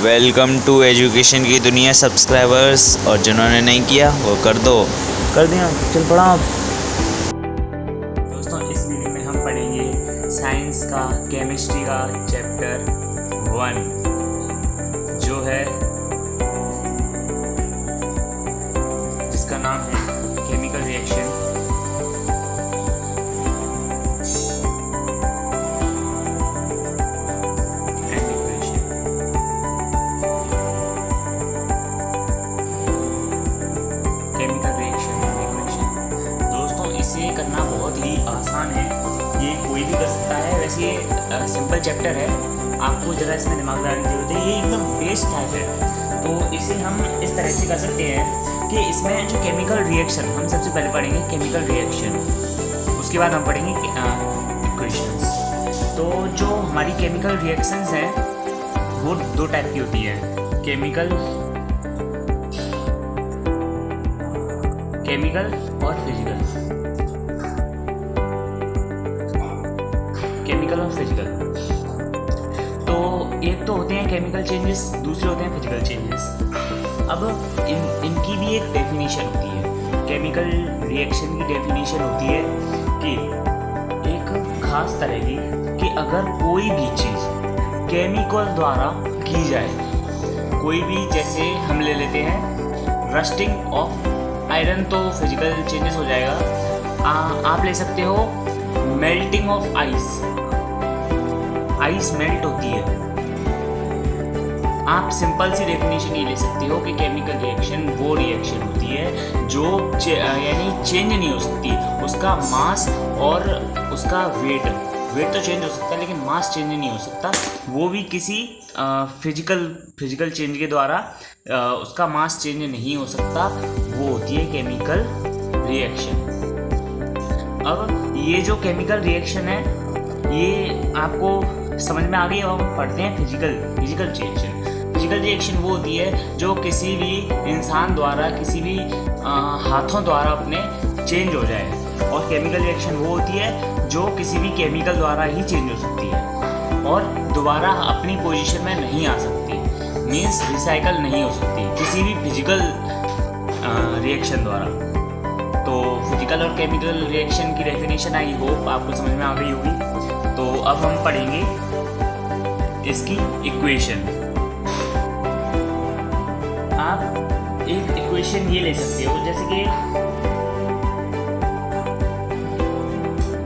Welcome to education की दुनिया subscribers, और जिन्होंने नहीं किया वो कर दिया। चल पढ़ा। दोस्तों, इस वीडियो में हम पढ़ेंगे साइंस का केमिस्ट्री का चैप्टर 1 जो है जिसका नाम है केमिकल रिएक्शन। इसे करना बहुत ही आसान है, ये कोई भी कर सकता है। वैसे ये सिंपल चैप्टर है, आपको ज़रा इसमें दिमाग लगाने की जरूरत है। ये एकदम बेस्ट टाइप है, तो इसे हम इस तरह से कर सकते हैं कि इसमें जो केमिकल रिएक्शन हम सबसे पहले पढ़ेंगे केमिकल रिएक्शन, उसके बाद हम पढ़ेंगे इक्वेशंस। तो जो हमारी केमिकल रिएक्शंस हैं वो दो टाइप की होती है, केमिकल और फिजिकल। केमिकल और फिजिकल, तो एक तो होते हैं केमिकल चेंजेस, दूसरे होते हैं फिजिकल चेंजेस। अब इनकी भी एक डेफिनेशन होती है। केमिकल रिएक्शन की डेफिनेशन होती है कि एक खास तरह की कि अगर कोई भी चीज़ केमिकल द्वारा की जाए, कोई भी, जैसे हम ले लेते हैं रस्टिंग ऑफ आयरन, तो फिजिकल चेंजेस हो जाएगा। आप ले सकते हो मेल्टिंग ऑफ आइस मेल्ट होती है। आप सिंपल सी डेफिनेशन ये ले सकते हो कि केमिकल रिएक्शन वो रिएक्शन होती है जो यानी चेंज नहीं हो सकती, उसका मास और उसका वेट तो चेंज हो सकता है लेकिन मास चेंज नहीं हो सकता, वो भी किसी फिजिकल चेंज के द्वारा उसका मास चेंज नहीं हो सकता, वो होती है केमिकल रिएक्शन। अब ये जो केमिकल रिएक्शन है ये आपको समझ में आ गई। अब हम पढ़ते हैं फिजिकल रिएक्शन। फिजिकल रिएक्शन वो होती है जो किसी भी इंसान द्वारा, किसी भी हाथों द्वारा अपने चेंज हो जाए, और केमिकल रिएक्शन वो होती है जो किसी भी केमिकल द्वारा ही चेंज हो सकती है और दोबारा अपनी पोजीशन में नहीं आ सकती, मीन्स रिसाइकल नहीं हो सकती किसी भी फिजिकल रिएक्शन द्वारा। तो फिजिकल और केमिकल रिएक्शन की डेफिनेशन आई होप आपको समझ में आ गई होगी। तो अब हम पढ़ेंगे इसकी इक्वेशन। आप एक इक्वेशन ये ले सकते हो, जैसे कि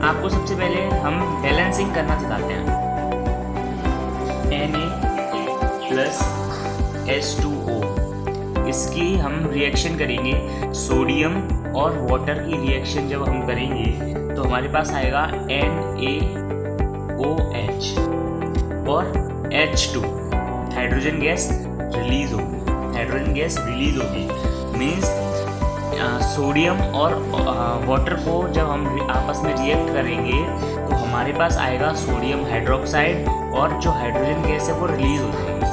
आपको सबसे पहले हम बैलेंसिंग करना सिखाते हैं। Na+H2O, इसकी हम रिएक्शन करेंगे। सोडियम और वाटर की रिएक्शन जब हम करेंगे तो हमारे पास आएगा NaOH और H2, हाइड्रोजन गैस रिलीज होगी। मीन्स सोडियम और वाटर को जब हम आपस में रिएक्ट करेंगे तो हमारे पास आएगा सोडियम हाइड्रोक्साइड, और जो हाइड्रोजन गैस है वो रिलीज हो जाएगी।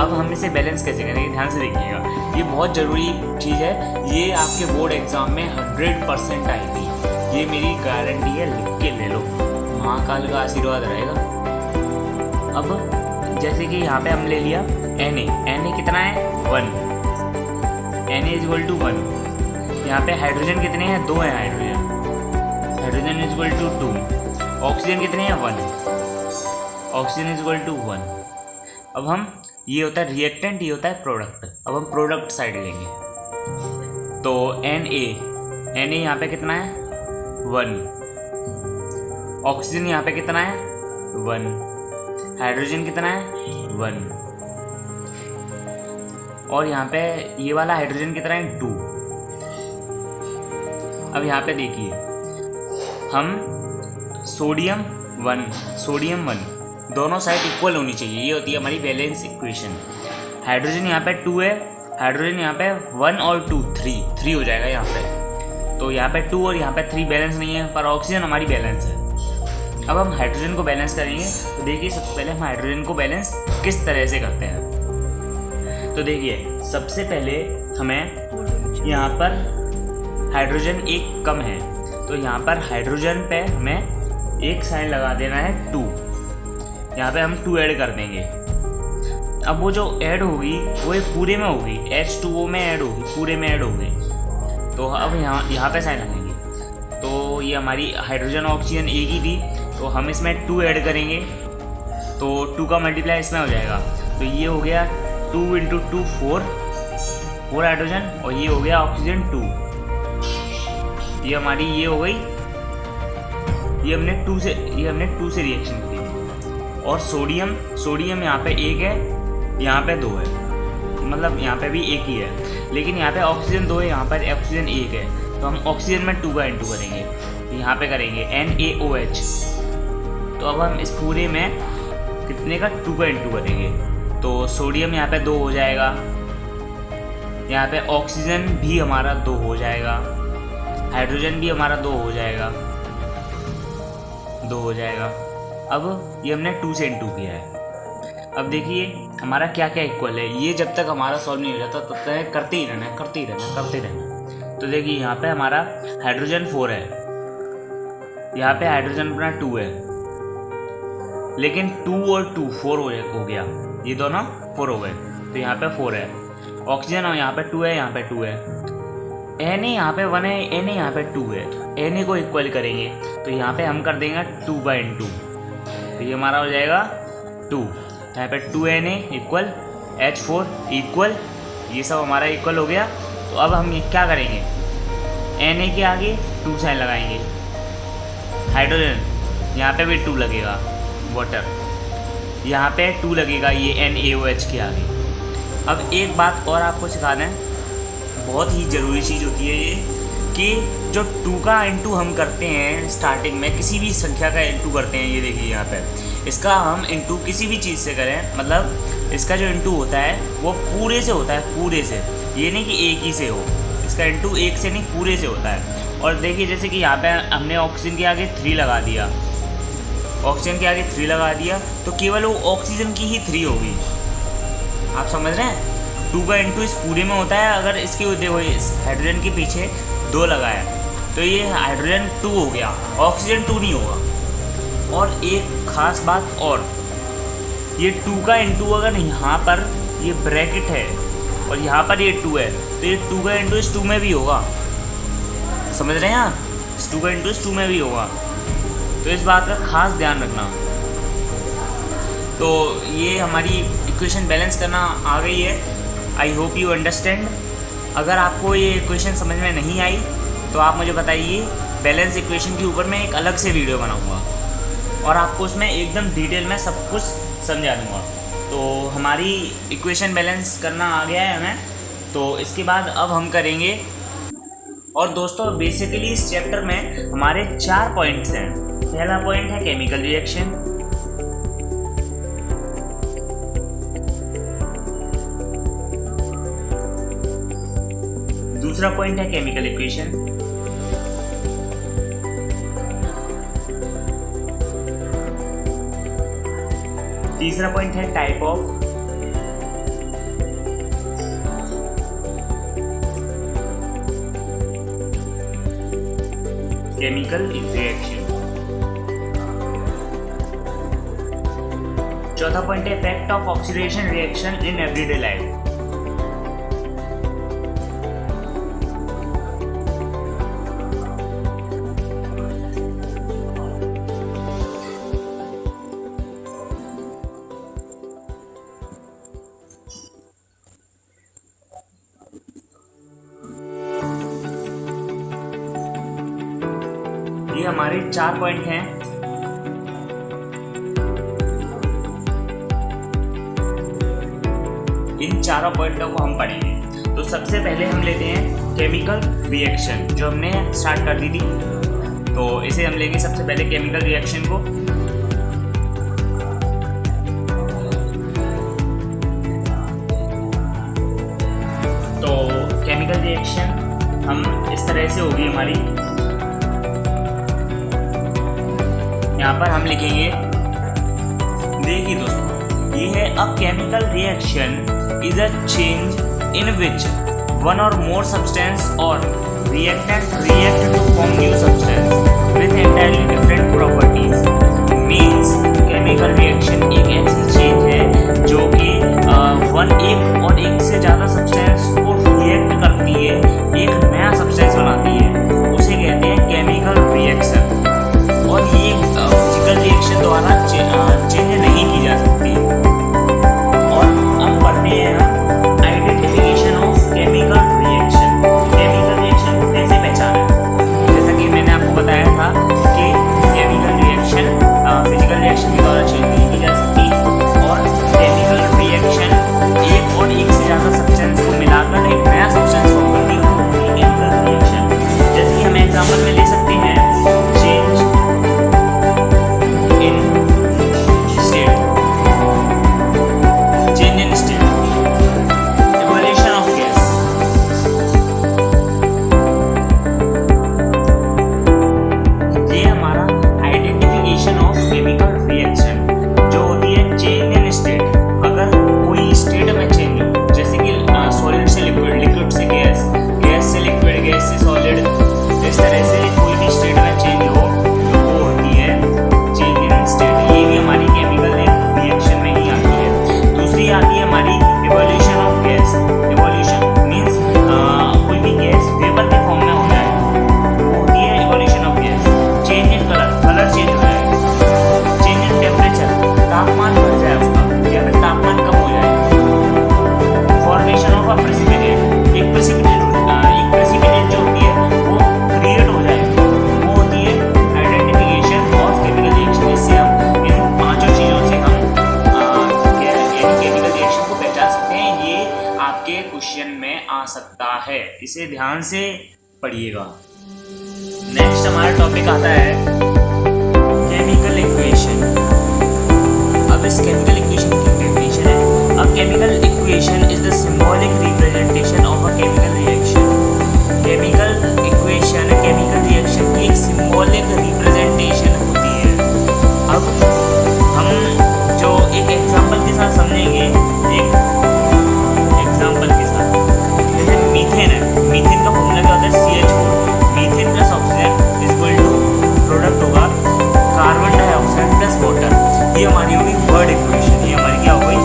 अब हम इसे बैलेंस कैसे करेंगे, ध्यान से देखिएगा, ये बहुत ज़रूरी चीज़ है। ये आपके बोर्ड एग्जाम में 100% आएगी, ये मेरी गारंटी है, लिख के ले लो, महाकाल का आशीर्वाद रहेगा। अब जैसे कि यहाँ पे हम ले लिया Na कितना है 1, Na=1। यहाँ पे हाइड्रोजन कितने हैं, 2 हैं हाइड्रोजन =2। ऑक्सीजन कितने हैं 1, ऑक्सीजन =1। अब हम, ये होता है रिएक्टेंट, ये होता है प्रोडक्ट। अब हम प्रोडक्ट साइड लेंगे तो Na यहाँ पे कितना है 1, ऑक्सीजन यहाँ पे कितना है 1, हाइड्रोजन कितना है 1, और यहाँ पे ये वाला हाइड्रोजन कितना है 2। अब यहाँ पे देखिए, हम सोडियम 1 दोनों साइड इक्वल होनी चाहिए, ये होती है हमारी बैलेंस इक्वेशन। हाइड्रोजन यहाँ पे 2 है, हाइड्रोजन यहाँ पे 1 और 2 3 हो जाएगा यहाँ पे, तो यहाँ पे 2 और यहाँ पे 3 बैलेंस नहीं है, पर ऑक्सीजन हमारी बैलेंस है। अब हम हाइड्रोजन को बैलेंस करेंगे, तो देखिए सबसे पहले हम हाइड्रोजन को बैलेंस किस तरह से करते हैं। तो देखिए सबसे पहले हमें यहाँ पर हाइड्रोजन एक कम है, तो यहाँ पर हाइड्रोजन पे हमें एक साइन लगा देना है 2, यहाँ पे हम 2 ऐड कर देंगे। अब वो जो ऐड होगी वो एक पूरे में होगी, H2O में ऐड होगी, पूरे में ऐड होगी। तो अब यहाँ पे साइन लगेंगे। तो ये हमारी हाइड्रोजन ऑक्सीजन एक ही थी, तो हम इसमें 2 ऐड करेंगे, तो 2 का मल्टीप्लाई इसमें हो जाएगा। तो ये हो गया 2 × 2 4 हाइड्रोजन, और ये हो गया ऑक्सीजन 2। ये हमारी ये हो गई, ये हमने 2 से रिएक्शन की। और सोडियम यहाँ पे 1 है, यहाँ पे 2 है, मतलब यहाँ पे भी 1 ही है, लेकिन यहाँ पे ऑक्सीजन 2 है, यहाँ पर ऑक्सीजन 1 है। तो हम ऑक्सीजन में 2 का N2 करेंगे, तो यहाँ पे करेंगे NaOH। तो अब हम इस पूरे में कितने का 2 का N2 करेंगे, तो सोडियम यहाँ पे 2 हो जाएगा, यहाँ पे ऑक्सीजन भी हमारा 2 हो जाएगा, हाइड्रोजन भी हमारा 2 हो जाएगा, 2 हो जाएगा। अब ये हमने 2 से N2 किया है। अब देखिए हमारा क्या क्या इक्वल है, ये जब तक हमारा सॉल्व नहीं हो जाता तब तक करते ही रहना। तो देखिए यहाँ पे हमारा हाइड्रोजन 4 है, यहाँ पे हाइड्रोजन अपना 2 है, लेकिन 2 और 2 4 हो गया, ये दोनों 4 हो गए, तो यहाँ पे 4 है। ऑक्सीजन और यहाँ पे 2 है, यहाँ पे 2 है। Na यहाँ पे 1 है, Na यहाँ पे 2 है। Na को इक्वल करेंगे तो यहाँ पे हम कर देंगे 2 का N2, तो ये हमारा हो जाएगा 2। यहाँ पे 2Na इक्वल H4 इक्वल, ये सब हमारा इक्वल हो गया। तो अब हम क्या करेंगे, Na के आगे 2 साइन लगाएंगे, हाइड्रोजन यहाँ पे भी 2 लगेगा, वाटर यहाँ पे 2 लगेगा, ये NaOH के आगे। अब एक बात और आपको सिखा दें, बहुत ही ज़रूरी चीज़ होती है ये, कि जो 2 का N2 हम करते हैं स्टार्टिंग में, किसी भी संख्या का N2 करते हैं, ये देखिए यहाँ पे, इसका हम N2 किसी भी चीज़ से करें, मतलब इसका जो N2 होता है वो पूरे से होता है, पूरे से, ये नहीं कि एक ही से हो, इसका N2 एक से नहीं पूरे से होता है। और देखिए जैसे कि यहाँ पे हमने ऑक्सीजन के आगे 3 लगा दिया, ऑक्सीजन के आगे 3 लगा दिया, तो केवल वो ऑक्सीजन की ही 3 होगी। आप समझ रहे हैं, 2 का N2 इस पूरे में होता है। अगर इसके देखो इस हाइड्रोजन के पीछे 2 लगाया तो ये हाइड्रोजन 2 हो गया, ऑक्सीजन 2 नहीं होगा। और एक ख़ास बात और, ये 2 का N2 अगर यहाँ पर ये ब्रैकेट है और यहाँ पर ये 2 है, तो ये 2 का N2 इस 2 में भी होगा। समझ रहे हैं आप, इस 2 का N2 इस 2 में भी होगा, तो इस बात का खास ध्यान रखना। तो ये हमारी इक्वेशन बैलेंस करना आ गई है। I hope you understand. अगर आपको ये इक्वेशन समझ में नहीं आई तो आप मुझे बताइए, बैलेंस इक्वेशन के ऊपर मैं एक अलग से वीडियो बनाऊंगा और आपको उसमें एकदम डिटेल में सब कुछ समझा दूंगा। तो हमारी इक्वेशन बैलेंस करना आ गया है हमें, तो इसके बाद अब हम करेंगे। और दोस्तों बेसिकली इस चैप्टर में हमारे 4 पॉइंट्स हैं। पहला पॉइंट है केमिकल रिएक्शन, दूसरा पॉइंट है केमिकल इक्वेशन, तीसरा पॉइंट है टाइप ऑफ, केमिकल रिएक्शन, चौथा पॉइंट है effect of oxidation reaction in everyday life. ये हमारे 4 पॉइंट हैं। इन चारों पॉइंटों को हम पढ़ेंगे। तो सबसे पहले हम लेते हैं केमिकल रिएक्शन, जो हमने स्टार्ट कर दी थी। तो इसे हम लेंगे सबसे पहले केमिकल रिएक्शन को। तो केमिकल रिएक्शन हम इस तरह से होगी हमारी, यहाँ पर हम लिखेंगे, देखिए दोस्तों, ये है a chemical reaction is a change in which one or more substance or reactant react to form new substance with entirely different properties. Means chemical reaction एक ऐसी चेंज है जो जो कि एक और एक से ज़्यादा सब्सटेंस को रिएक्ट करती है, एक नया सब्सटेंस बनाती है, उसे कहते हैं केमिकल रिएक्शन। और ये फिजिकल रिएक्शन द्वारा चेंज नहीं की जा सकती। और अब पढ़ते हैं identification of chemical reaction. Chemical reaction को कैसे पहचाना? जैसा कि मैंने आपको बताया था कि केमिकल रिएक्शन फिजिकल रिएक्शन के द्वारा चेंज नहीं की जा सकती, और केमिकल रिएक्शन एक और एक से ज़्यादा सब्सटेंस को मिलाकर एक नया सब्सटेंस फॉर्म करती है, केमिकल रिएक्शन। जैसे कि हम एग्जांपल में ले सकते हैं change in state, change in state, evolution of gas. ये हमारा आइडेंटिफिकेशन ऑफ केमिकल रिएक्शन जो होती है चेंज इन स्टेट। अगर कोई स्टेट में चेंज हो, जैसे कि सॉलिड से लिक्विड, लिक्विड से गैस, गैस से लिक्विड, गैस से सॉलिड, इस तरह से कोई भी स्टेट में चेंज हो तो वो होती है चेंज इन स्टेट। ये भी हमारी केमिकल रिएक्शन में ही आती है। दूसरी आती है हमारी evolution of gas. Evolution means कोई भी गैस वेपर के फॉर्म में हो जाए, वो होती है evolution of gas. Change in colour, colour change हो जाए। चेंज इन टेम्परेचर, तापमान बढ़ जाए उसका या फिर तापमान कम हो जाए। फॉर्मेशन ऑफ अ प्रेसिपिटेट, एक प्रेसिपिटेट जो होती है वो क्रिएट हो जाए, वो होती है आइडेंटिफिकेशन ऑफ केमिकल रिएक्शन। इससे हम इन पांचों चीज़ों से हम केमिकल रिएक्शन को पहचान सकते हैं। ये आपके क्वेश्चन में आ सकता है, इसे ध्यान से पढ़िएगा। नेक्स्ट हमारा टॉपिक आता है केमिकल इक्वेशन। अब इस केमिकल इक्वेशन की डेफिनेशन है। A chemical equation is the symbolic representation of a chemical reaction. Chemical equation chemical reaction की एक symbolic representation होती है। अब हम जो एक एग्जांपल के साथ समझेंगे, एक एग्जांपल के साथ, जैसे मीथेन है। मीथेन का फॉर्मूला क्या होता है? CH4। Methane plus oxygen is equal to product होगा कार्बन डाइऑक्साइड प्लस वाटर। ये हमारी होगी वर्ड इक्वेशन। ये हमारी क्या हो गई?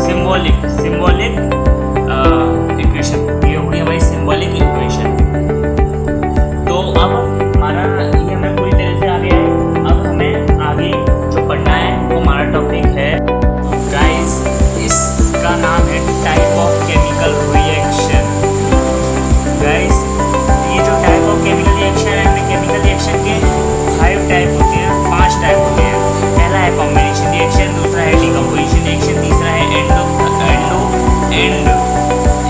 Symbolic equation. ये हो गई हमारी सिंबॉलिक इक्वेशन। तो अब हमारा ये हमें पूरी तरह से आ गया है। अब हमें आगे जो पढ़ना है वो हमारा टॉपिक है गाइस, इसका नाम है type of chemical reaction. Guys ये जो टाइप ऑफ केमिकल रिएक्शन है, केमिकल रिएक्शन के 5 टाइप होते हैं, 5 टाइप होते हैं। पहला है कॉम्बिनेशन रिएक्शन, दूसरा है डिकम्पोजिशन रिएक्शन, तीसरा है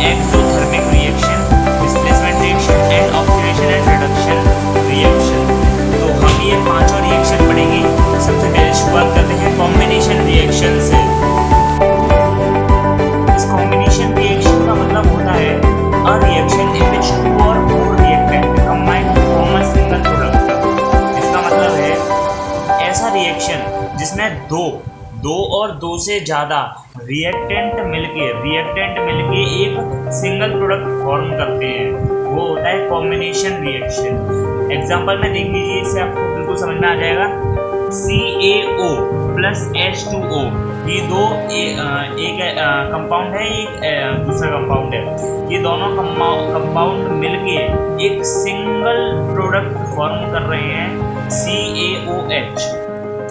exothermic reaction, displacement reaction and oxidation and reduction reaction. तो हम ये पांचों रिएक्शन पढ़ेंगे। सबसे पहले शुरुआत करते हैं कॉम्बिनेशन रिएक्शन से। इस कॉम्बिनेशन रिएक्शन का मतलब होता है a reaction in which 2 or more reactant combine to form a single product. इसका मतलब है ऐसा रिएक्शन जिसमें दो और दो से ज़्यादा रिएक्टेंट मिलके एक सिंगल प्रोडक्ट फॉर्म करते हैं, वो होता है कॉम्बिनेशन रिएक्शन। एग्जांपल में देख लीजिए, इससे आपको बिल्कुल समझ में आ जाएगा। CaO प्लस H2O, ये दो एक कंपाउंड है, एक दूसरा कंपाउंड है। ये दोनों कंपाउंड मिलके एक सिंगल प्रोडक्ट फॉर्म कर रहे हैं CaOH।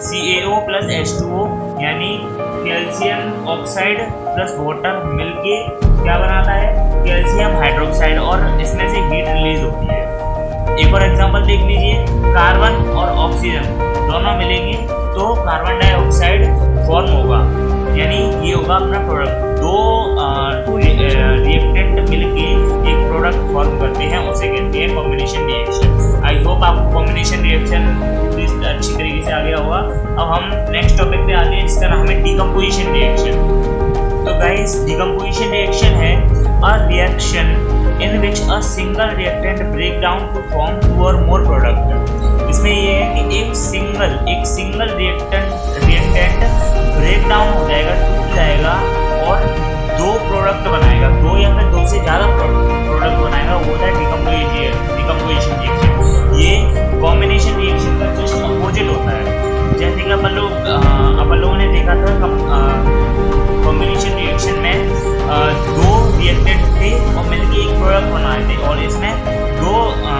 CaO प्लस H2O यानी कैल्शियम ऑक्साइड प्लस वाटर मिलके क्या बनाता है? कैल्शियम हाइड्रोक्साइड, और इसमें से हीट रिलीज होती है। एक और एग्जांपल देख लीजिए, कार्बन और ऑक्सीजन दोनों मिलेंगे तो कार्बन डाइऑक्साइड फॉर्म होगा, यानी ये होगा अपना प्रोडक्ट। दो रिएक्टेंट मिलके एक प्रोडक्ट फॉर्म करते हैं, उसे कहते हैं कॉम्बिनेशन रिएक्शन। आई होप आपको कॉम्बिनेशन रिएक्शन अच्छी तरीके से आ गया होगा। अब हम नेक्स्ट टॉपिक पे आते हैं, जिसका नाम है डिकम्पोजिशन रिएक्शन। तो गाइस डिकम्पोजिशन रिएक्शन है a reaction in which a single reactant break down to form 2 or more product। इसमें ये है कि एक सिंगल रिएक्टेंट ब्रेक डाउन हो जाएगा, टूट जाएगा और दो प्रोडक्ट बनाएगा, दो या फिर दो से ज़्यादा प्रोडक्ट बनाएगा, वो होता है डिकम्पोजिशन रिएक्शन। ये कॉम्बिनेशन रिएक्शन का जस्ट अपोजिट होता है। जैसे कि अपन लोगों ने देखा था कॉम्बिनेशन रिएक्शन में दो रिएक्टेंट थे और मिलकर एक प्रोडक्ट बनाए थे, और इसमें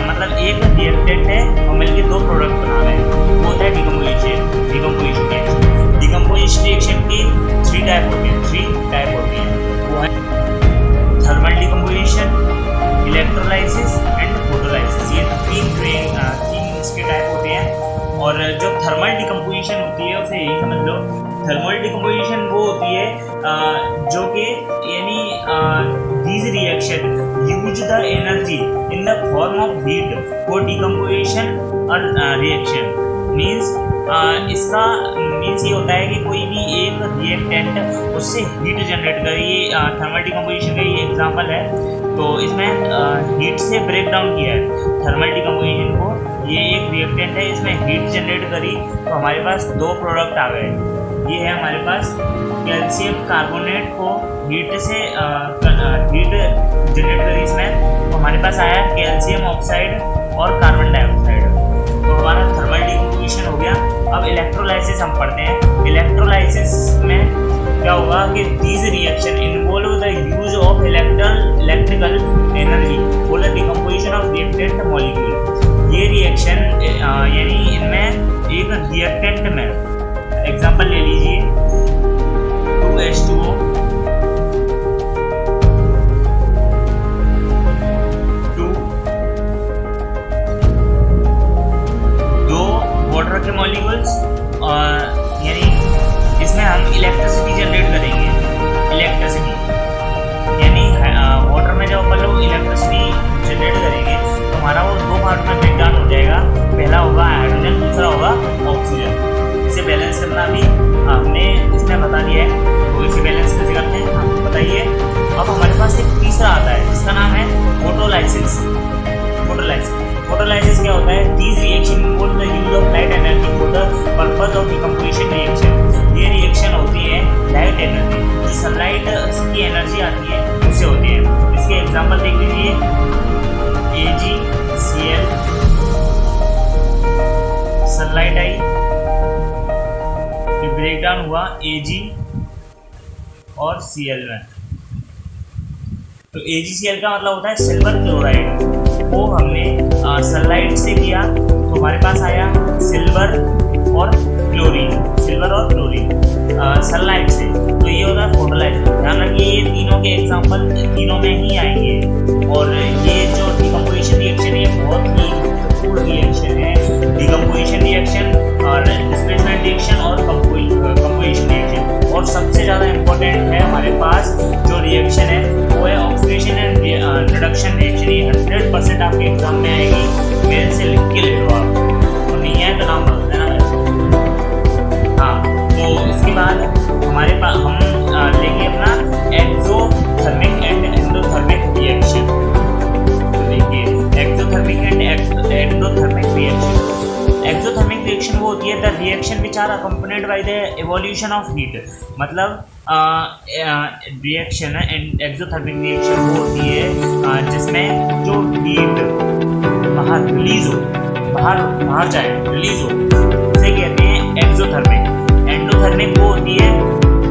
मतलब एक रिएक्टेंट है और मिलकर दो प्रोडक्ट बना रहे हैं, वो होता है डिकम्पोजिशन रिएक्शन। डिकम्पोजिशन रिएक्शन की थ्री टाइप होती है, वो है thermal decomposition, electrolysis and photolysis. ये तीन इसके टाइप होते हैं। और जो थर्मल डिकम्पोजिशन होती है उसे यही समझ लो, थर्मल डिकम्पोजिशन वो होती है जो कि यानी these reaction use the energy in the form of heat for decomposition और reaction means इसका मीन्स ये होता है कि कोई भी एक रिएक्टेंट उससे हीट जनरेट करे। ये थर्मल डिकम्पोजिशन का ये एग्जांपल है। तो इसमें हीट से ब्रेक डाउन किया है थर्मल डिकम्पोजिशन को। ये एक रिएक्टेंट है, इसमें हीट जनरेट करी तो हमारे पास दो प्रोडक्ट आ गए। ये है हमारे पास कैल्शियम कार्बोनेट को हीट से हीट जनरेट करी इसमें, तो हमारे पास आया कैल्शियम ऑक्साइड और कार्बन डाइऑक्साइड। तो हमारा थर्मल डिकम्पोजिशन हो गया। अब इलेक्ट्रोलाइसिस हम पढ़ते हैं। इलेक्ट्रोलाइसिस में क्या होगा कि these reaction involve the use of electrical energy for the decomposition of reactant molecule. ये रिएक्शन यानी इनमें एक रिएक्टेंट में एग्जांपल ले लीजिए 2H2O, 2 वाटर के मॉलिक्यूल्स, यानी इसमें हम इलेक्ट्रिसिटी जनरेट करेंगे। इलेक्ट्रिसिटी यानी वाटर में जब अपन लोग इलेक्ट्रिसिटी जनरेट करेंगे तो हमारा वो दो पार्ट में ब्रेक डाउन हो जाएगा। पहला होगा हाइड्रोजन, दूसरा होगा ऑक्सीजन। इसे बैलेंस करना भी हमने इसमें बता दिया है। तो इसे बैलेंस कैसे करते हैं आपको बताइए। अब हमारे पास एक तीसरा आता है जिसका नाम है फोटोलाइसिस। फोटोलाइसिस क्या होता है? These reaction involve the use of light energy for the purpose of decomposition reaction. ये रिएक्शन होती है लाइट एनर्जी, जो सनलाइट की एनर्जी आती है उससे होती है। इसके एग्जाम्पल देख लीजिए AgCl, सनलाइट आई, ब्रेक डाउन हुआ Ag और Cl में। तो AgCl का मतलब होता है सिल्वर क्लोराइड। वो हमने सनलाइट से किया तो हमारे पास आया सिल्वर और क्लोरीन सनलाइट से। तो ये होता है फोटोलाइसिस। ध्यान रखिए ये तीनों के एग्जांपल तीनों में ही आएंगे। और ये जो डिकम्पोजिशन रिएक्शन है बहुत ही महत्वपूर्ण रिएक्शन है। डिकम्पोजिशन रिएक्शन और डिस्प्लेसमेंट रिएक्शन और कंपोजिशन रिएक्शन। और सबसे ज़्यादा इम्पोर्टेंट है हमारे पास जो रिएक्शन है वो है ऑक्सीडेशन एंड रिडक्शन रिएक्शन। ये 100% आपके एग्जाम में आएगी। मेरे से लिख के ले लो आप, तो नहीं है तो नाम बता देना वैसे। हाँ, तो इसके बाद हमारे पास हम लेंगे अपना एक्सोथर्मिक एंड एंडोथर्मिक रिएक्शन। तो देखिए exothermic and endothermic reaction. Exothermic reaction वो होती है the reaction which are accompanied by the evolution of heat. मतलब रिएक्शन एक्सोथर्मिक रिएक्शन वो होती है जिसमें जो हीट बाहर रिलीज हो, बाहर जाए, रिलीज हो, उसे कहते हैं एक्सोथर्मिक। एंडोथर्मिक वो होती है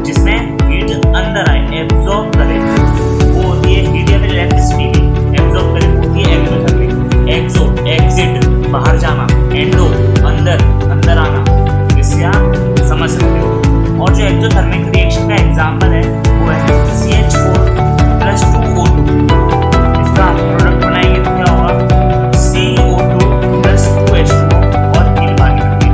जिसमें हीट अंदर आए, एब्जॉर्ब करे, वो होती है हीट या फिर इलेक्ट्रिसिटी भी एब्जॉर्ब करे, वो होती है एक्सोथर्मिक। एक्सो एक्सिट बाहर जाना, एंडो अंदर आना, इससे आप समझ सकते हो। और जो एक्सोथर्मिक रिएक्शन का एग्जांपल है वो है CH4+2O2। इसका हम प्रोडक्ट बनाएंगे तो क्या होगा CO2+2H2O और हीट बाहर निकलेगी।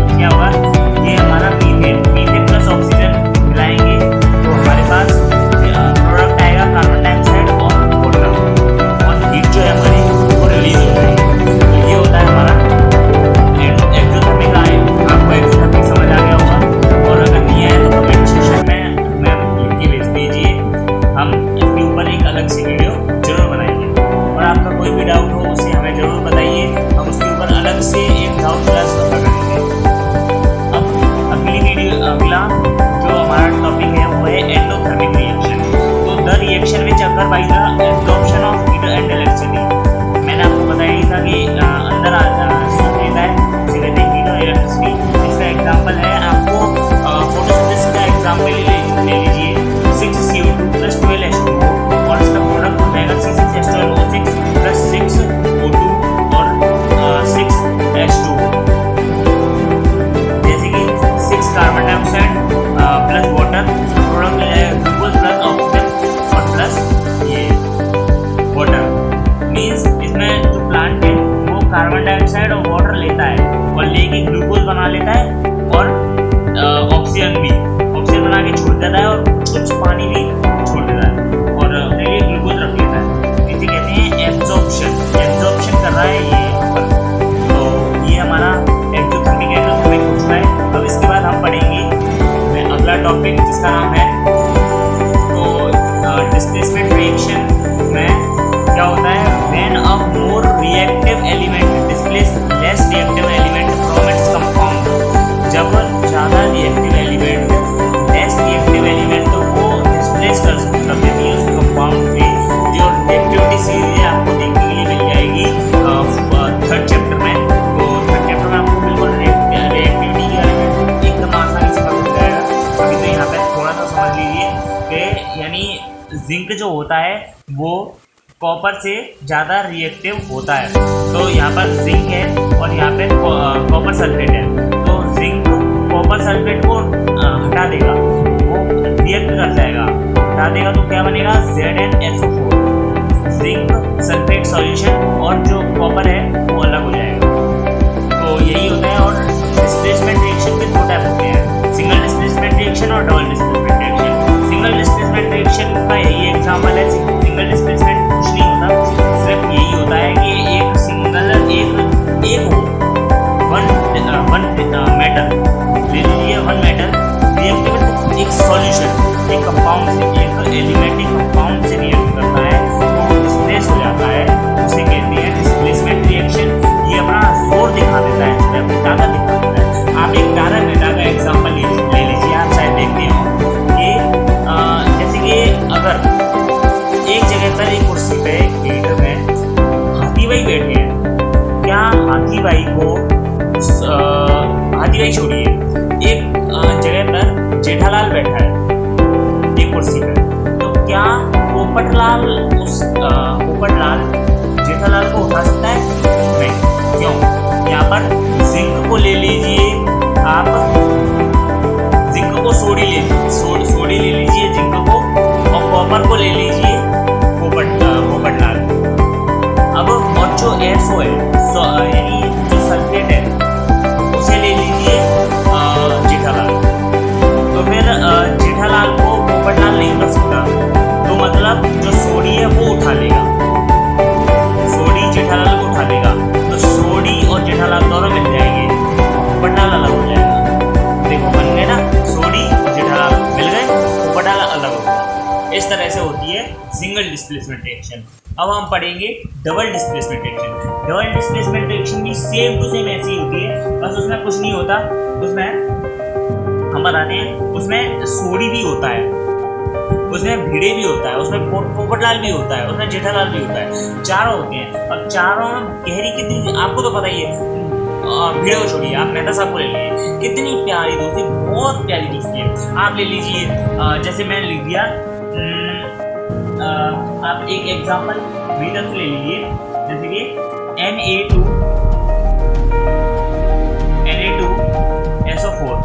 लेता है और ऑक्सीजन बना के छोड़ देता है और कुछ पानी भी छोड़ देता है और अपने लिए ग्लूकोज रख लेता है। इसे कहते हैं एब्जॉर्प्शन कर रहा है ये यहाँ पर। तो ये हमारा एक्सोथर्मिक हो चुका है। अब इसके बाद हम पढ़ेंगे अगला टॉपिक जिसका नाम है तो डिस्प्लेसमेंट रिएक्शन में क्या होता है, when a more reactive element displace less reactive element from its compound. जब ज़्यादा reactive element less reactive element को डिस्प्लेस कर देती है उस कंपाउंड से, जो रिएक्टिविटी सीरीज आपको देखने के लिए मिल जाएगी थर्ड चैप्टर में। तो थर्ड चैप्टर में आपको बिल्कुल रिएक्टिविटी के बारे में एकदम आसानी से पता चल जाएगा। अभी तो यहाँ पे थोड़ा सा समझ लीजिए कि यानी जिंक जो होता है वो कॉपर से ज़्यादा रिएक्टिव होता है। तो यहाँ पर जिंक है और यहाँ पे कॉपर सल्फेट है। तो जिंक कॉपर सल्फेट को हटा देगा, वो रिएक्ट कर जाएगा, हटा देगा तो क्या बनेगा ZnSO4 जिंक सल्फेट सॉल्यूशन, और जो कॉपर है वो अलग हो जाएगा। तो यही होता है। और डिस्प्लेसमेंट रिएक्शन के दो टाइप होते हैं, सिंगल डिस्प्लेसमेंट रिएक्शन और double displacement reaction. Single displacement reaction का यही एग्जाम्पल है। सिंगल डिस्प्लेसमेंट कुछ नहीं होता, सिर्फ यही होता है कि एक सिंगल एक हो वन मेटल ले लीजिए, वन मेटल रिएक्ट विद एक सॉल्यूशन, एक कंपाउंड से, एक एलिमेंट कंपाउंड से रिएक्ट करता है तो डिस्प्लेस हो जाता है, उसे कहते हैं डिस्प्लेसमेंट रिएक्शन। ये अपना जोर दिखा देता है, इसमें ताकत दिखा देता है। आप एक तारा मेटा का एग्जाम्पल ले लीजिए, आप शायद देखते हो कि जैसे कि अगर एक जगह पर एक कुर्सी पे थिएटर में हाथी भाई बैठे हैं, क्या हाथी भाई छोड़िए, एक जगह पर जेठालाल बैठा है एक कुर्सी पे, तो क्या पोपटलाल जेठालाल को उठा सकता है? नहीं। क्यों? यहाँ पर जिंक को ले लीजिए आप, जिंक को सोडी ले लीजिए जिंक को, और कॉपर को ले लीजिए पोपटलाल। अब और जो SO है यानी जो सल्फेट है उसे ले लीजिए जेठालाल। तो फिर जेठालाल को पोपटलाल नहीं उठा सकता, तो मतलब जो सोडी है वो उठा लेगा, सोडी जेठालाल को उठा लेगा। तो सोडी और जेठालाल दोनों मिल जाएंगे, पोपटलाल अलग हो जाएगा। देखो बन गए ना, सोडी और जेठालाल मिल गए, पोपटलाल अलग हो गया। इस तरह से होती है सिंगल डिस्प्लेसमेंट रिएक्शन। अब हम पढ़ेंगे double displacement reaction. Double displacement reaction भी सेम टू सेम ऐसी होती है, बस उसमें कुछ नहीं होता। उसमें हम बताते हैं, उसमें सोडी भी होता है, उसमें भिड़े भी होता है, उसमें पोपटलाल भी होता है, उसमें जेठालाल भी होता है, चारों होते हैं। अब चारों गहरी कितनी आपको तो पता ही है, भिड़े को छोड़िए, आप मेहता साहब को ले लीजिए, कितनी प्यारी दोस्ती, बहुत प्यारी दोस्ती है। आप ले लीजिए जैसे मैंने लिख दिया, आप एक एग्जाम्पल मीटर से ले लीजिए, जैसे कि Na2 SO4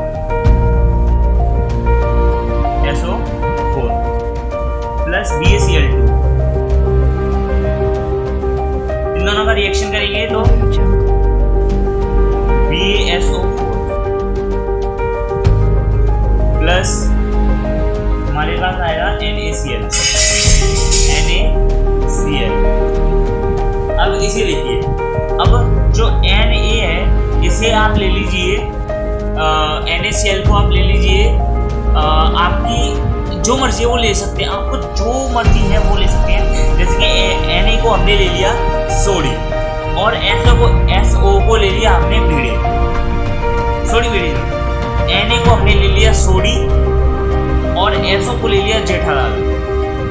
प्लस BaCl2, इन दोनों का रिएक्शन करेंगे तो BaSO4 प्लस हमारे पास आएगा NaCl। अब इसे देखिए, अब जो Na है इसे आप ले लीजिए, NaCl को आप ले लीजिए, आपकी जो मर्जी है वो ले सकते हैं, आपको जो मर्जी है वो ले सकते हैं। जैसे कि Na को हमने ले लिया सोडी और SO को ले लिया हमने भिड़े, Na को हमने ले लिया सोडी और SO को ले लिया जेठालाल,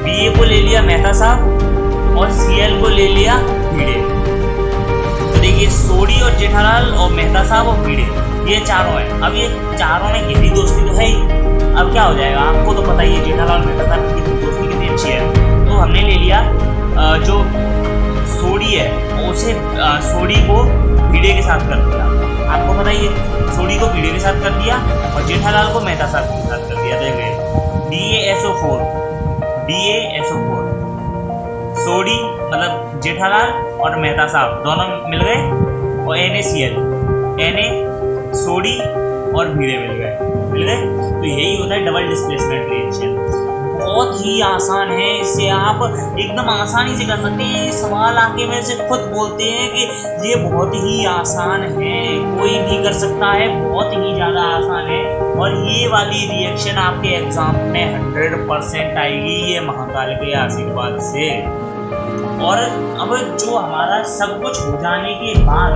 Ba को ले लिया मेहता साहब और Cl को ले लिया भिड़े। तो देखिए सोडी और जेठालाल और मेहता साहब और भिड़े, ये चारों हैं। अब ये चारों में गहरी दोस्ती तो है ही। अब क्या हो जाएगा, आपको तो पता ही है जेठालाल मेहता साहब की दोस्ती कितनी अच्छी है। तो हमने ले लिया जो सोडी है उसे सोडी को भिड़े के साथ कर दिया, आपको पता ही है, सोडी को भिड़े के साथ कर दिया और जेठालाल को मेहता साहब के साथ कर दिया। देखिए DaSO4 सोडी मतलब जेठालाल और मेहता साहब दोनों मिल गए, और NaCl सोडी और भीड़े मिल गए। तो यही होता है डबल डिस्प्लेसमेंट रिएक्शन। बहुत ही आसान है, इसे आप एकदम आसानी से कर सकते हैं। ये सवाल आके में से खुद बोलते हैं कि ये बहुत ही आसान है, कोई भी कर सकता है, बहुत ही ज़्यादा आसान है। और ये वाली रिएक्शन आपके एग्जाम में 100% आएगी, ये महाकाल के आशीर्वाद से। और अब जो हमारा सब कुछ हो जाने के बाद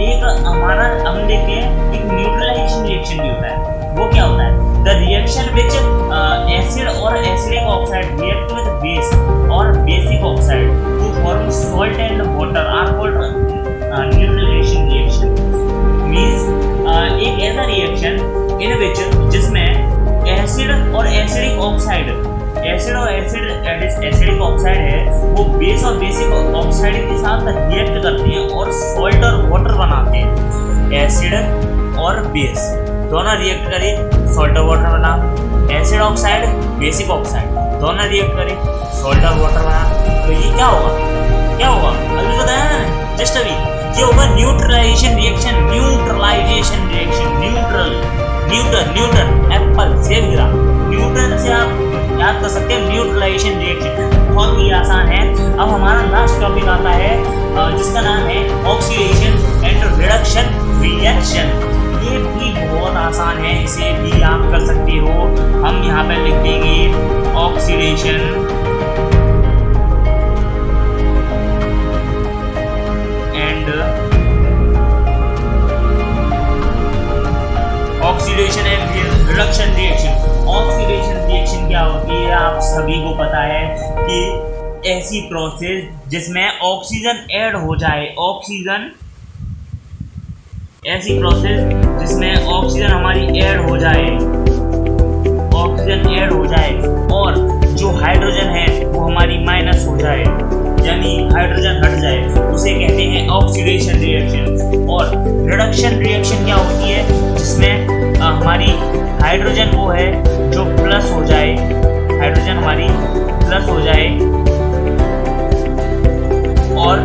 एक हमारा हम देखते हैं एक न्यूट्रलाइजेशन रिएक्शन भी होता है। वो क्या होता है? द रिएक्शन विच एसिड और acidic oxide react with base और basic oxide to form salt and water are called neutralization reaction. Means एक ऐसा रिएक्शन इन विच जिसमें एसिड और एसिडिक ऑक्साइड एसिडिक ऑक्साइड है वो बेस और बेसिक ऑक्साइड के साथ रिएक्ट करते हैं और सॉल्ट और वाटर बनाते हैं। एसिड और बेस दोनों रिएक्ट करें, सॉल्ट और वाटर बना। एसिड ऑक्साइड बेसिक ऑक्साइड दोनों रिएक्ट करें, सॉल्ट और वाटर बना। तो ये क्या होगा? अभी बताया ना जस्ट अभी, ये होगा न्यूट्रलाइजेशन रिएक्शन। न्यूटन एप्पल सेब गिरा, न्यूटन से आप याद कर सकते हैं न्यूट्रलाइजेशन रिएक्शन। बहुत ही आसान है। अब हमारा लास्ट टॉपिक आता है जिसका नाम है ऑक्सीडेशन एंड रिडक्शन रिएक्शन। ये भी बहुत आसान है, इसे भी आप कर सकते हो। हम यहाँ पे लिख देंगे oxidation and reduction reaction. Oxidation reaction क्या होती है आप सभी को पता है कि ऐसी प्रोसेस जिसमें ऑक्सीजन ऐड हो जाए, ऐसी प्रोसेस जिसमें ऑक्सीजन हमारी ऐड हो जाए और जो हाइड्रोजन है वो हमारी माइनस हो जाए, यानी हाइड्रोजन हट जाए, उसे कहते हैं ऑक्सीडेशन रिएक्शन। और रिडक्शन रिएक्शन क्या होती है? जिसमें हमारी हाइड्रोजन वो है जो प्लस हो जाए, हाइड्रोजन हमारी प्लस हो जाए और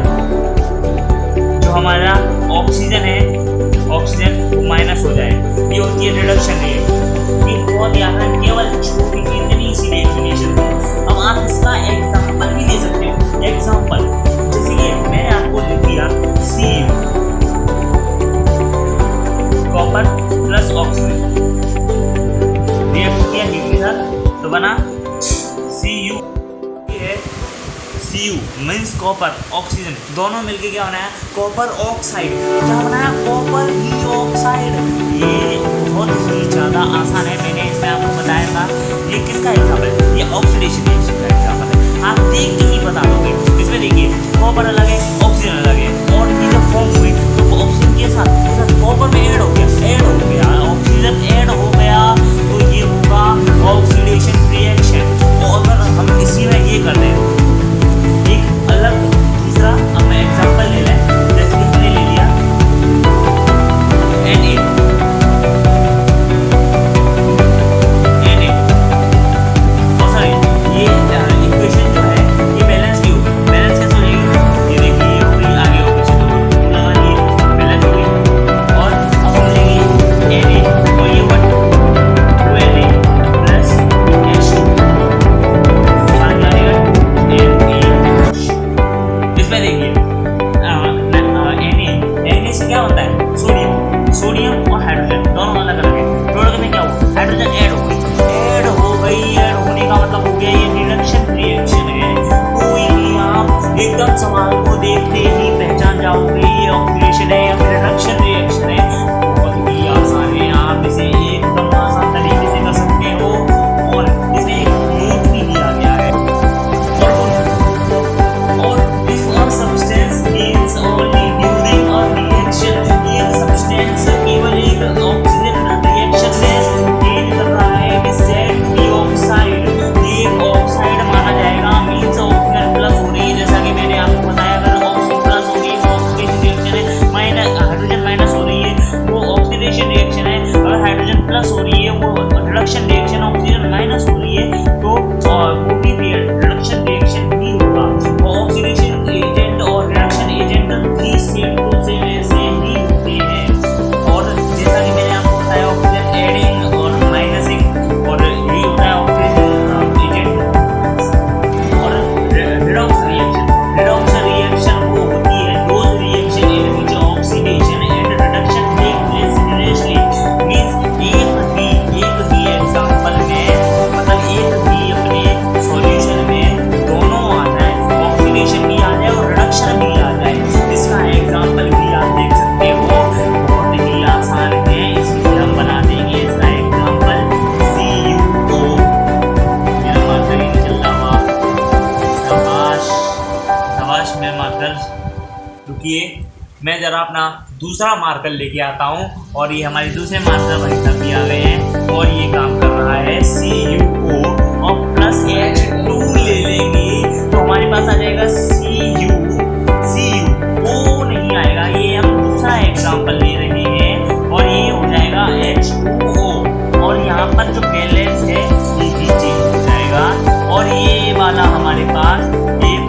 जो हमारा ऑक्सीजन है, ऑक्सीजन माइनस हो जाए। ये होती है रिडक्शन रिएक्शन। ये बहुत ही आसान, केवल छोटी सी इतनी सी डेफिनेशन थी। अब आप इसका एग्जांपल भी ले सकते हो। एग्जांपल जैसे कि मैंने आपको लिख दिया Cu copper plus oxygen react किया हीट के साथ तो बना Cu। है Cu मीन्स कॉपर ऑक्सीजन दोनों मिलके क्या बनाया? Copper oxide. क्या बनाया? कॉपर ही ऑक्साइड। ये बहुत ही ज़्यादा आसान है, मैंने इसमें आपको बताया था। ये किसका एग्जाम्पल है? ये ऑक्सीडेशन रिएक्शन का एग्जाम्पल है। आप देख के ही बता दोगे। इसमें देखिए कॉपर अलग है, ऑक्सीजन अलग है और ये जब फॉर्म हुई तो ऑक्सीजन के साथ कॉपर में ऐड हो गया, ऑक्सीजन ऐड हो गया तो ये होगा ऑक्सीडेशन रिएक्शन। तो अगर हम इसी में ये कर दें एक अलग तीसरा, अब मैं एग्जांपल ले लें, जैसे हमने ले लिया Na और सॉरी ये इक्वेशन जो है ये बैलेंस की होगी। बैलेंस कैसे हो जाएगी? ये देखिए ये हो गई, आगे इक्वेशन ये बैलेंस हो गई। और अब हम लेंगे Na और ये 2Na प्लस H2 मान जाएगा Na। इसमें देखिए Na से क्या होता है? सोडियम और हाइड्रोजन दोनों अलग अलग है। जोड़ करने क्या हुआ? हाइड्रोजन ऐड हो गई। ऐड होने का मतलब हो गया ये रिडक्शन रिएक्शन है। कोई भी आप एकदम सवाल को देखते ही पहचान जाओगे ये ऑक्सीडेशन है या फिर रिडक्शन रिएक्शन है। बहुत ही आसान है, आप इसे एकदम आसान तरीके से कर सकते हो। और इसमें एक नोट भी दिया गया है और this one substance means only during a reaction. एक सब्सटेंस केवल एक ऑक्सीजन रिएक्शन में चेंज कर रहा है कि सेट दी ऑक्साइड, एक ऑक्साइड माना जाएगा। मींस ऑक्सीजन प्लस हो रही है, जैसा कि मैंने आपको बताया। अगर ऑक्सीजन प्लस हो रही है वो ऑक्सीडेशन रिएक्शन है, माइनस हाइड्रोजन माइनस हो रही है वो ऑक्सीडेशन रिएक्शन है। अगर हाइड्रोजन प्लस हो रही है वो रिडक्शन रिएक्शन, ऑक्सीजन माइनस हो रही है तो वो भी रिडक्शन रिएक्शन ही होगा। वो ऑक्सीडेशन एजेंट और रिडक्शन एजेंट भी सेम टू सेम ऐसे ही होते हैं। और जैसा कि मैं ज़रा अपना दूसरा मार्कर लेके आता हूँ और ये हमारे दूसरे मार्कर भाई साहब भी आ गए हैं और ये काम कर रहा है CuO और प्लस H2 ले लेंगे तो हमारे पास आ जाएगा CuO नहीं आएगा, ये हम दूसरा एग्जाम्पल ले रहे हैं और ये हो जाएगा H2O और यहाँ पर जो बैलेंस है ये भी चेंज हो जाएगा और ये वाला हमारे पास एक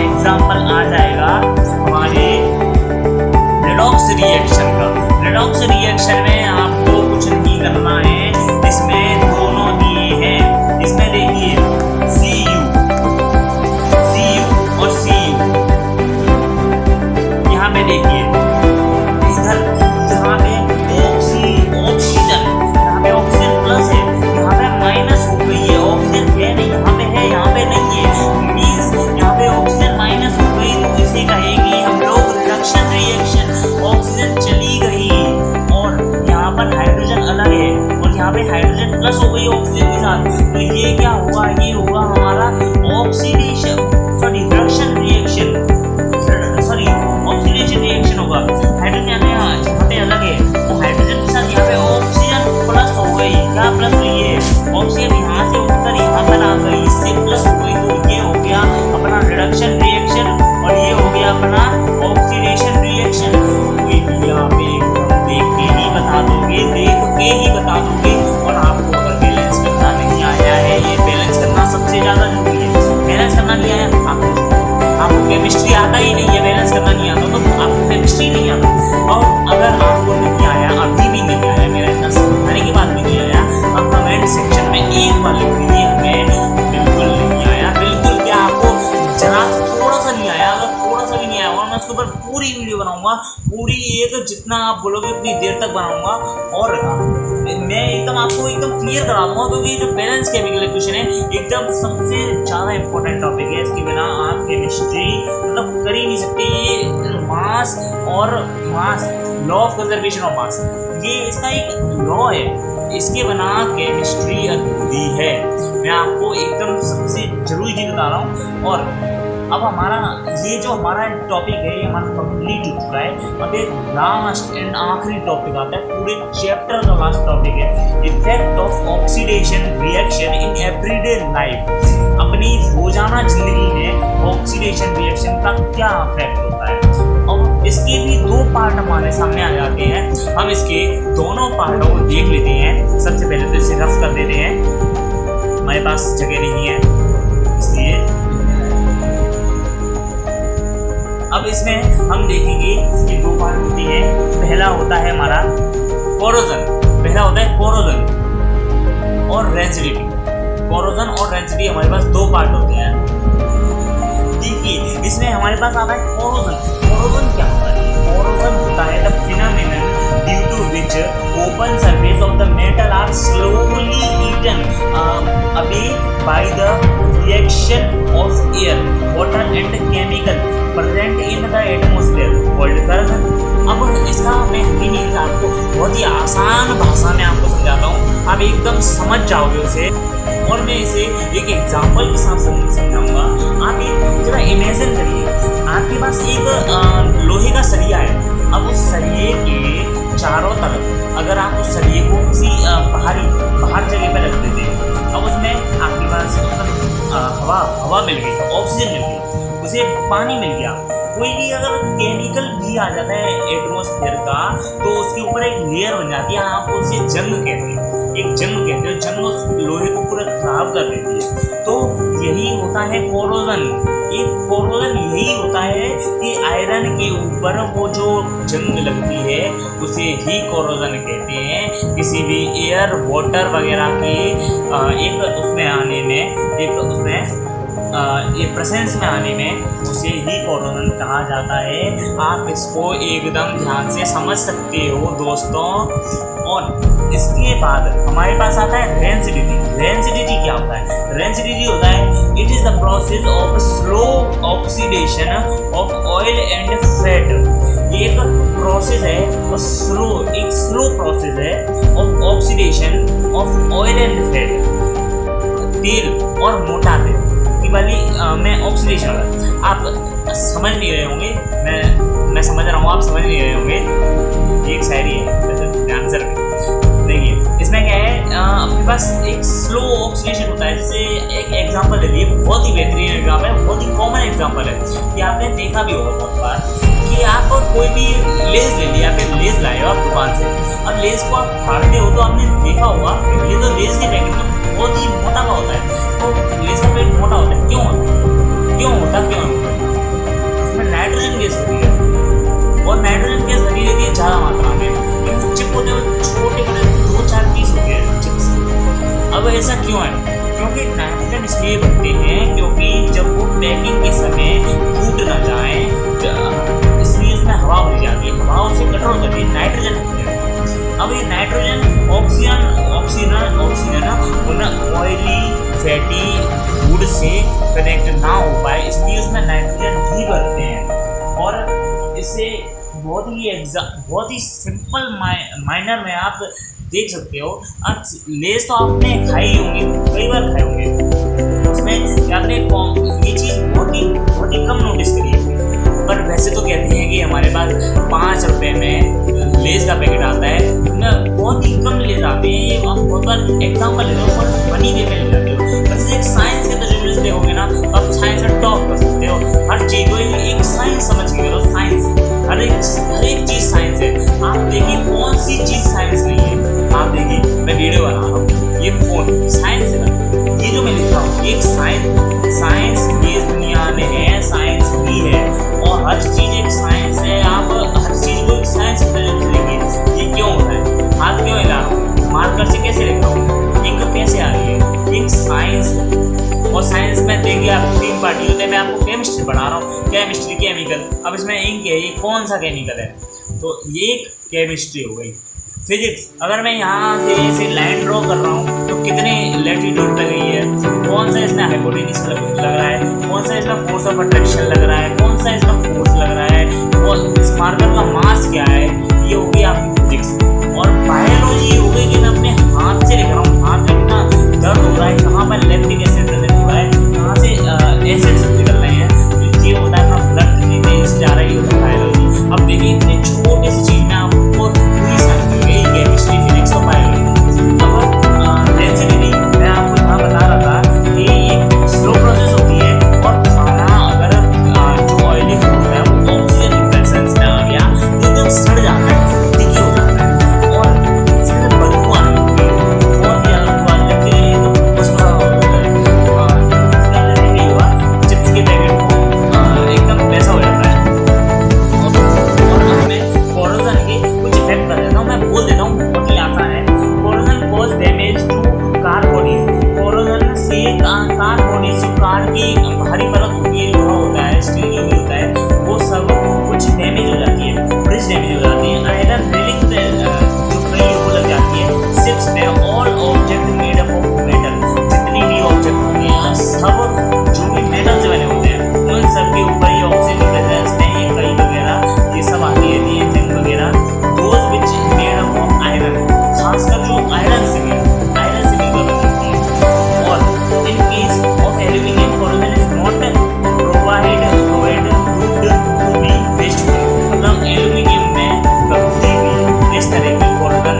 एग्जाम्पल आ जाएगा हमारे रेडॉक्स रिएक्शन का। रेडॉक्स रिएक्शन में आपको कुछ नहीं करना है, इसमें दोनों दिए हैं, इसमें देखिए Cu और Cu, यहाँ पे देखिए इधर यहाँ पे ऑक्सीजन, यहाँ पे ऑक्सीजन प्लस है, यहाँ पे माइनस हो गई है, ऑक्सीजन है नहीं, यहाँ पे नहीं है, मीन्स यहाँ पे ऑक्सीजन माइनस हो गई तो इसे कहेंगे हम लोग रिडक्शन रिएक्शन, ऑक्सीजन चली गई और यहाँ पर हाइड्रोजन अलग है और यहाँ पे हाइड्रोजन प्लस हो गई ऑक्सीजन के साथ, तो ये क्या होगा, ये होगा हमारा oxidation reduction reaction, oxidation reaction होगा। हाइड्रोजन यहाँ पे अलग है तो हाइड्रोजन के साथ यहाँ पे ऑक्सीजन प्लस हो गई, क्या प्लस हुई है, ऑक्सीजन यहाँ से उठकर यहाँ पर आ गई, इससे प्लस हो गई तो ये हो गया अपना रिडक्शन रिएक्शन और ये हो गया अपना ऑक्सीडेशन रिएक्शन। कोई भी यहाँ पे देख के ही बता दोगे, देख के ही बता दोगे और आपको अगर बैलेंस करना नहीं आया है, ये बैलेंस करना सबसे ज़्यादा जरूरी है। बैलेंस करना नहीं आया आपको केमिस्ट्री आता ही नहीं है, बैलेंस करना नहीं आता तो आपको केमिस्ट्री नहीं आता। और अगर आपको नहीं आया, अभी भी नहीं आया, मेरा इतना समझाने के बाद भी नहीं आया, आप कमेंट सेक्शन में एक बार लिख दीजिए हमें बिल्कुल नहीं आया, बिल्कुल क्या आपको जरा थोड़ा सा नहीं आया, अगर थोड़ा सा भी नहीं आया और मैं उसके ऊपर पूरी वीडियो बनाऊंगा, पूरी एक जितना आप बोलोगे उतनी देर तक बनाऊंगा और मैं एकदम आपको एकदम क्लियर करा दूंगा क्योंकि जो बैलेंस केमिकल इक्वेशन है एकदम सबसे ज़्यादा इंपॉर्टेंट टॉपिक है, इसके बिना आप केमिस्ट्री मतलब कर ही नहीं सकते। ये मास और मास law of conservation of mass, ये इसका एक लॉ है, इसके बिना केमिस्ट्री अधूरी है। मैं आपको एकदम सबसे जरूरी चीज़ बता रहा हूँ और अब हमारा ये जो हमारा टॉपिक है ये हमारा कंप्लीट हो चुका है। अब एक लास्ट एंड आखिरी टॉपिक आता है, पूरे चैप्टर का लास्ट टॉपिक है effect of oxidation reaction in everyday life. अपनी रोजाना जिंदगी में ऑक्सीडेशन रिएक्शन का क्या इफेक्ट होता है और इसके भी दो पार्ट हमारे सामने आ जाते हैं। हम इसके दोनों पार्टों को देख लेते हैं। सबसे पहले तो इसे रफ कर देते हैं, हमारे पास जगह नहीं है इसलिए। अब इसमें हम देखेंगे इसकी दो पार्ट होती है। पहला होता है हमारा कोरोजन, पहला होता है कोरोजन और रेंसिडिटी। कोरोजन और रेंसिडिटी हमारे पास दो पार्ट होते हैं। देखिए इसमें हमारे पास आता है कोरोजन। कोरोजन क्या होता है? कोरोजन होता है the phenomenon due to which open surface of the metal are slowly eaten away by the reaction of air water and chemical present in the atmosphere called current. अब इसका मैं meaning आपको बहुत ही आसान भाषा में आपको समझाता हूँ, आप एकदम समझ जाओगे उसे और मैं इसे एक एग्जांपल के साथ समझाऊंगा। आप एक जरा इमेजिन करिए, आपके पास एक लोहे का सरिया है। अब उस सरिये के चारों तरफ अगर आप उस सरिये को किसी बाहर जगह पर रख देते हैं, अब उसमें आपके पास हवा मिल गई, ऑक्सीजन मिल गई, उसे पानी मिल गया, कोई भी अगर केमिकल भी आ जाता है एटमॉस्फेयर का तो उसके ऊपर एक लेयर बन जाती है, आप उसे जंग कहते हैं, एक जंग कहते हैं, जंग उस लोहे को पूरा खराब कर देती है। तो यही होता है कोरोजन। एक कोरोजन यही होता है कि आयरन के ऊपर वो जो जंग लगती है उसे ही कोरोजन कहते हैं। किसी भी एयर वाटर वगैरह की एक उसमें आने में, एक उसमें ये प्रेजेंस में आने में उसे ही कोरोजन कहा जाता है। आप इसको एकदम ध्यान से समझ सकते हो दोस्तों। और इसके बाद हमारे पास आता है रेंसिडिटी। रेंसिडिटी क्या होता है? रेंसिडिटी होता है it is the process of slow oxidation of oil and fat. एक प्रोसेस है और एक स्लो प्रोसेस है of oxidation of oil and fat, तेल और मोटा तेल वाली में ऑक्सीडेशन होगा। आप समझ नहीं रहे होंगे, मैं मैं समझ रहा हूँ, आप समझ नहीं रहे होंगे, एक शायरी है वैसे आंसर में। देखिए इसमें क्या है, अपने पास एक स्लो ऑक्सीडेशन होता है। जैसे एक एग्जांपल ले लिए, बहुत ही बेहतरीन एग्जांपल है, बहुत ही कॉमन एग्जांपल है कि आपने देखा भी होगा बहुत बार कि आप कोई भी लेस ले लिया, आप लेस लाए हो आप दुकान से, अब लेस को आप फाड़ते हो तो आपने देखा होगा ये तो लेस के पैकेट में बहुत ही मोटा का होता है, तो लेस का पैकेट मोटा होता है, क्यों होता है उसमें नाइट्रोजन गैस होती है, और नाइट्रोजन गैस भरी रहती है ज़्यादा मात्रा में, लेकिन चिप होते हैं छोटे बड़े 2-4 पीस होते हैं चिप्स। अब ऐसा क्यों है? क्योंकि नाइट्रोजन इसलिए बनते हैं क्योंकि जब वो पैकिंग के समय टूट ना जाए, इसलिए उसमें हवा भरी जाती है, हवा उसे कंट्रोल करती है, नाइट्रोजन होते हैं। अब ये nitrogen oxygen oily fatty food से कनेक्ट ना हो पाए, इसलिए उसमें नाइट्रोजन ही भरते हैं। और इससे बहुत ही सिंपल माइनर में आप देख सकते हो। अब लेस तो आपने खाई होंगी, कई बार खाए होंगे, उसमें आपने ये चीज़ बहुत ही कम नोटिस करी होगी, पर वैसे तो कहते हैं कि हमारे पास 5 रुपये में लेस का पैकेट आता है, उनमें बहुत ही कम लेस आते हैं। ये आप बहुत बार एग्जाम्पल ले लो, पर बनी वे में ले जाते हो। वैसे एक साइंस के तजुर्बे से देखोगे ना, आप साइंस में टॉप कर सकते हो, हर चीज़ को एक साइंस समझ के करो। साइंस हर एक चीज़ साइंस है। आप देखिए कौन सी चीज़ साइंस नहीं है। आप देखिए मैं वीडियो बना रहा हूँ, ये फोन साइंस है ना, ये जो मैं लिख रहा हूँ एक साइंस इस दुनिया में है, साइंस भी है, और हर चीज़ एक साइंस है। आप हर चीज़ को एक साइंस की तरह से देखिए। ये क्यों होता है, हाथ क्यों हिला रहा हूँ, मार्कर से कैसे लिख रहा हूँ, इंक कैसे आ रही है, एक साइंस है। और साइंस में देखिए आपको 3 पार्टी होते हैं। मैं आपको केमिस्ट्री पढ़ा रहा हूँ, केमिस्ट्री केमिकल। अब इसमें इंक है, ये कौन सा केमिकल है, तो ये एक केमिस्ट्री हो गई। फिजिक्स, अगर मैं यहाँ से ऐसे लाइन ड्रॉ कर रहा हूँ तो कितने लैटिट्यूड लग गई है, कौन सा इसमें हाइपोटेन्यूज लग रहा है, कौन सा इसका फोर्स ऑफ अट्रैक्शन लग रहा है, कौन सा इसका फोर्स लग रहा है, और इस मार्कर का मास क्या है, ये हो गई आपकी फिजिक्स। और बायोलॉजी हो गई कि मैं अपने हाथ से लिख रहा हूँ, हाथ में इतना दर्द हो रहा है, कहाँ पर लैक्टिक एसिड प्रेजेंट हो रहा है, कहाँ से एसिड्स निकल रहे हैं, तो ये होता है अपना ब्लड कितनी तेजी से जा रही है, बायोलॉजी। अब देखिए इतनी छोटी सी चीज़ में आपको पूरी साइंस मिल गई, केमिस्ट्री फिजिक्स और बायोलॉजी। अब डेंसिटी मैं आपको यहाँ बता रहा था कि ये स्लो प्रोसेस होती है, और खाना अगर जो ऑयली फूड है वो ऑक्सीजन प्रेजेंस में आ गया तो एकदम सड़ जाता है, डिकी हो जाता है, और इसमें बदबू आने लगती है, बहुत ही ज़्यादा बदबू आने लगती है, तो कुछ बड़ा हो जाता है। इसका नहीं हुआ, चिप्स के पैकेट एकदम वैसा हो जाता है। और हमें कोरोजन के कुछ इफेक्ट कर देता हूँ, मैं बोल देता हूँ, बहुत ही आसान है। Corrosion cause damage to car bodies. Corrosion से कार बॉडीज, जो कार की भारी परत होती है, लोहा होता है, स्टील जो भी होता है, वो सब कुछ डैमेज हो जाती है, ब्रिज डैमेज हो जाती है, आयरन रेलिंग जो कई वो लग जाती है, शिप्स में all object made up of metal, जितनी भी ऑब्जेक्ट होती हैं सब जो भी मेटल से बने होते हैं, उन सब के ऊपर ये ऑक्सीजन प्रेजेंस में ये कई वगैरह ये सब आती रहती है, जिंक वगैरह, those which made up of iron, खासकर जो आयरन से भी बन सकती है। और in case of aluminium, corrosion is not provide to be wasteful. मतलब एल्यूमिनियम में कभी भी इस तरह की कोरोजन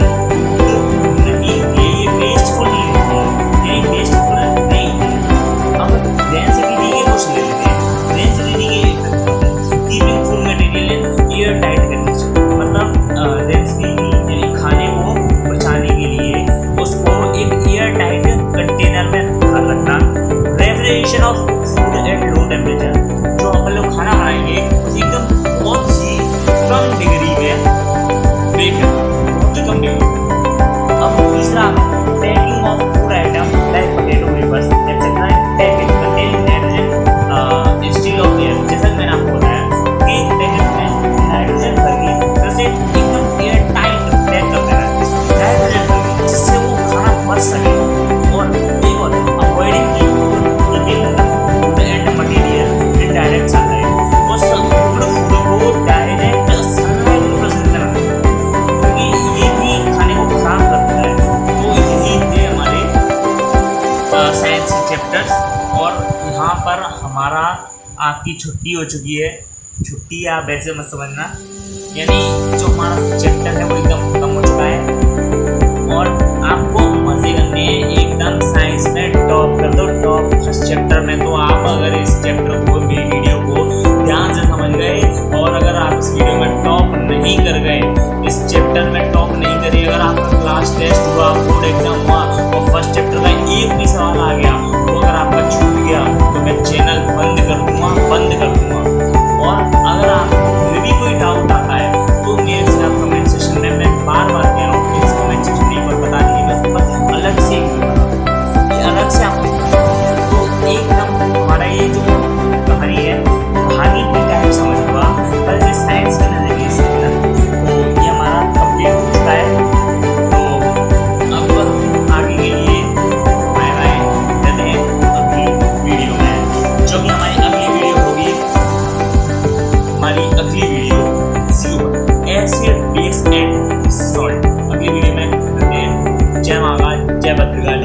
नहीं, ये वेस्टफुल नहीं होती, ये वेस्टफुल नहीं है। अब डेंसिटी के कुछ ले लेते हैं, डेंसिटी के keeping food material in air tight condition. मतलब डेंसिटी खाने को बचाने के लिए उसको एक एयर टाइट कंटेनर में रखना। Refrigeration of food at low temperature, जो अपन लोग खाना बनाएंगे एकदम बहुत ही कम डिग्री में बेक करना, बहुत ही कम डिग्री। अब तीसरा packing of food item like potato wafers etcetera packet containing nitrogen instead of air. जैसा मैंने आपको बताया कि पैकेट में नाइट्रोजन भर के जैसे एकदम एयर टाइट पैक कर देना नाइट्रोजन भर के, जिससे वो खाना बच सके। और एक और अवॉइडिंग की food and material in direct sunlight, उस फूड को डायरेक्ट सनलाइट में प्रेजेंट करना, क्योंकि ये भी खाने को खराब करता है। तो यही थे हमारे साइंस के चैप्टर्स, और यहाँ पर हमारा आपकी छुट्टी हो चुकी है। छुट्टी या वैसे मत समझना, यानी जो हमारा चैप्टर है वो एकदम खत्म हो चुका है और आपको मजे करने हैं एकदम। साइंस में टॉप कर दो, टॉप फर्स्ट चैप्टर में। तो आप अगर इस चैप्टर को, वीडियो को ध्यान से समझ गए और अगर आप इस वीडियो में टॉप नहीं कर गए, इस चैप्टर में टॉप नहीं करिए, अगर आपका क्लास टेस्ट हुआ, बोर्ड एग्जाम हुआ और फर्स्ट चैप्टर का एक भी सवाल आ गया तो अगर आपका छूट गया तो मैं चैनल बंद कर दूंगा। और अगर आपको फिर भी कोई डाउट आता है तो मेरे से आप कमेंट सेक्शन में, मैं बार बार कह रहा हूँ, इस कमेंट सेक्शन में एक बार बता दीजिए, मैं उसके बाद अलग से अलग से आपको तो एकदम हमारा ये जो कहानी है, कहानी की टाइप समझ हुआ पर ये साइंस के नजरिए से है ना, तो ये हमारा कंप्लीट हो चुका है। तो अब आगे के लिए बाय बाय कहते हैं अगली वीडियो में, जो कि हमारी अगली वीडियो होगी, हमारी अगली वीडियो इसी ऊपर एसिड बेस एंड सॉल्ट। अगली वीडियो में कहते हैं जय महाकाल, जय भद्रकाली।